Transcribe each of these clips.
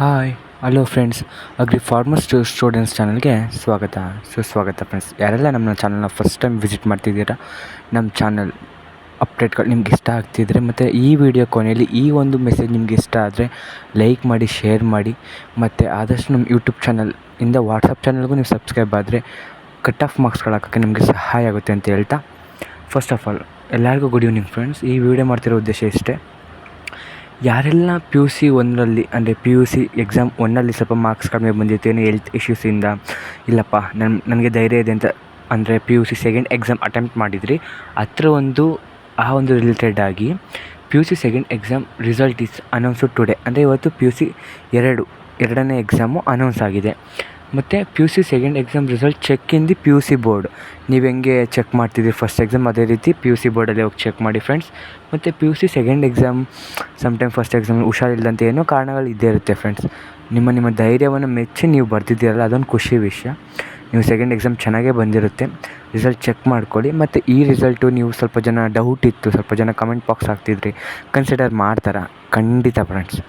Hi hello friends. Agri farmers students ಚಾನಲ್ಗೆ ಸುಸ್ವಾಗತ friends. ಯಾರೆಲ್ಲ ನಮ್ಮ ಚಾನಲ್ನ ಫಸ್ಟ್ ಟೈಮ್ ವಿಸಿಟ್ ಮಾಡ್ತಿದ್ದೀರಾ, ನಮ್ಮ ಚಾನಲ್ ಅಪ್ಡೇಟ್ಗಳು ನಿಮ್ಗೆ ಇಷ್ಟ ಆಗ್ತಿದ್ರೆ ಮತ್ತು ಈ ವಿಡಿಯೋ ಕೊನೆಯಲ್ಲಿ ಈ ಒಂದು ಮೆಸೇಜ್ ನಿಮ್ಗೆ ಇಷ್ಟ ಆದರೆ ಲೈಕ್ ಮಾಡಿ, ಶೇರ್ ಮಾಡಿ ಮತ್ತು ಆದಷ್ಟು ನಮ್ಮ ಯೂಟ್ಯೂಬ್ ಚಾನಲಿಂದ ವಾಟ್ಸಪ್ ಚಾನಲ್ಗೂ ನೀವು ಸಬ್ಸ್ಕ್ರೈಬ್ ಆದರೆ ಕಟ್ ಆಫ್ ಮಾರ್ಕ್ಸ್ಗಳು ಹಾಕೋಕ್ಕೆ ನಮಗೆ ಸಹಾಯ ಆಗುತ್ತೆ ಅಂತ ಹೇಳ್ತಾ, ಫಸ್ಟ್ ಆಫ್ ಆಲ್ ಎಲ್ಲರಿಗೂ ಗುಡ್ ಈವ್ನಿಂಗ್ ಫ್ರೆಂಡ್ಸ್. ಈ ವಿಡಿಯೋ ಮಾಡ್ತಿರೋ ಉದ್ದೇಶ ಇಷ್ಟೇ. ಯಾರೆಲ್ಲ ಪಿ ಯು ಸಿ ಒಂದರಲ್ಲಿ ಅಂದರೆ ಪಿ ಯು ಸಿ ಎಕ್ಸಾಮ್ ಒಂದಲ್ಲಿ ಸ್ವಲ್ಪ ಮಾರ್ಕ್ಸ್ ಕಡಿಮೆ ಬಂದಿತ್ತು, ಏನೋ ಹೆಲ್ತ್ ಇಶ್ಯೂಸಿಂದ, ಇಲ್ಲಪ್ಪ ನನಗೆ ಧೈರ್ಯ ಇದೆ ಅಂತ ಅಂದರೆ P U C second exam attempt ಮಾಡಿದ್ರಿ, ಆ ಒಂದು ರಿಲೇಟೆಡ್ ಆಗಿ P U C second exam result is announced today. ಅಂದರೆ ಇವತ್ತು ಪಿ ಯು ಸಿ ಎರಡನೇ ಎಕ್ಸಾಮು ಅನೌನ್ಸ್ ಆಗಿದೆ. ಮತ್ತು P U C second exam result check in the P U C board. ನೀವು ಹೆಂಗೆ ಚೆಕ್ ಮಾಡ್ತಿದ್ದೀರಿ ಫಸ್ಟ್ ಎಕ್ಸಾಮ್, ಅದೇ ರೀತಿ ಪಿ ಯು ಸಿ ಬೋರ್ಡಲ್ಲಿ ಹೋಗಿ ಚೆಕ್ ಮಾಡಿ ಫ್ರೆಂಡ್ಸ್. ಮತ್ತು P U C second exam sometime first exam ಹುಷಾರಿಲ್ಲದಂತೆ ಏನೋ ಕಾರಣಗಳು ಇದ್ದೇ ಇರುತ್ತೆ ಫ್ರೆಂಡ್ಸ್. ನಿಮ್ಮ ಧೈರ್ಯವನ್ನು ಮೆಚ್ಚಿ ನೀವು ಬರ್ತಿದ್ದೀರಲ್ಲ, ಅದೊಂದು ಖುಷಿ ವಿಷಯ. ನೀವು ಸೆಕೆಂಡ್ ಎಕ್ಸಾಮ್ ಚೆನ್ನಾಗೇ ಬಂದಿರುತ್ತೆ, ರಿಸಲ್ಟ್ ಚೆಕ್ ಮಾಡ್ಕೊಳ್ಳಿ. ಮತ್ತು ಈ ರಿಸಲ್ಟು ನೀವು ಸ್ವಲ್ಪ ಜನ ಡೌಟ್ ಇತ್ತು, ಸ್ವಲ್ಪ ಜನ ಕಮೆಂಟ್ ಬಾಕ್ಸ್ ಹಾಕ್ತಿದ್ರಿ, ಕನ್ಸಿಡರ್ ಮಾಡ್ತಾರಾ? ಖಂಡಿತ friends.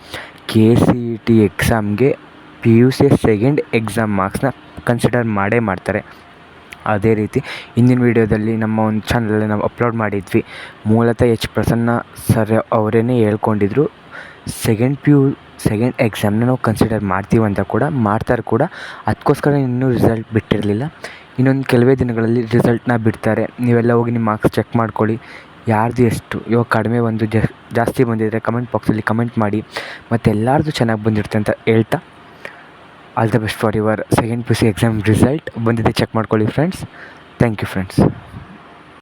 K C E T ಎಕ್ಸಾಮ್ಗೆ P U C second exam ಮಾರ್ಕ್ಸ್ನ ಕನ್ಸಿಡರ್ ಮಾಡ್ತಾರೆ. ಅದೇ ರೀತಿ ಹಿಂದಿನ ವೀಡಿಯೋದಲ್ಲಿ ನಮ್ಮ ಒಂದು ಚಾನಲಲ್ಲಿ ನಾವು ಅಪ್ಲೋಡ್ ಮಾಡಿದ್ವಿ. ಮೂಲತಃ ಎಚ್ ಪ್ರಸನ್ನ ಸರ್ ಅವರೇ ಹೇಳ್ಕೊಂಡಿದ್ರು, ಸೆಕೆಂಡ್ ಎಕ್ಸಾಮ್ನ ನಾವು ಕನ್ಸಿಡರ್ ಮಾಡ್ತೀವಿ ಅಂತ ಕೂಡ ಮಾಡ್ತಾರೆ ಕೂಡ. ಅದಕ್ಕೋಸ್ಕರ ಇನ್ನೂ ರಿಸಲ್ಟ್ ಬಿಟ್ಟಿರಲಿಲ್ಲ. ಇನ್ನೊಂದು ಕೆಲವೇ ದಿನಗಳಲ್ಲಿ ರಿಸಲ್ಟ್ನ ಬಿಡ್ತಾರೆ. ನೀವೆಲ್ಲ ಹೋಗಿ ನಿಮ್ಮ ಮಾರ್ಕ್ಸ್ ಚೆಕ್ ಮಾಡ್ಕೊಳ್ಳಿ, ಯಾರ್ದು ಎಷ್ಟು ಇವಾಗ ಕಡಿಮೆ ಬಂದು ಜಾಸ್ತಿ ಬಂದಿದ್ದರೆ ಕಮೆಂಟ್ ಬಾಕ್ಸಲ್ಲಿ ಕಮೆಂಟ್ ಮಾಡಿ. ಮತ್ತು ಎಲ್ಲರದು ಚೆನ್ನಾಗಿ ಬಂದಿರುತ್ತೆ ಅಂತ ಹೇಳ್ತಾ, all the best for your second P U C exam result ಬಂದಿದೆ, ಚೆಕ್ ಮಾಡ್ಕೊಳ್ಳಿ ಫ್ರೆಂಡ್ಸ್. Thank you friends.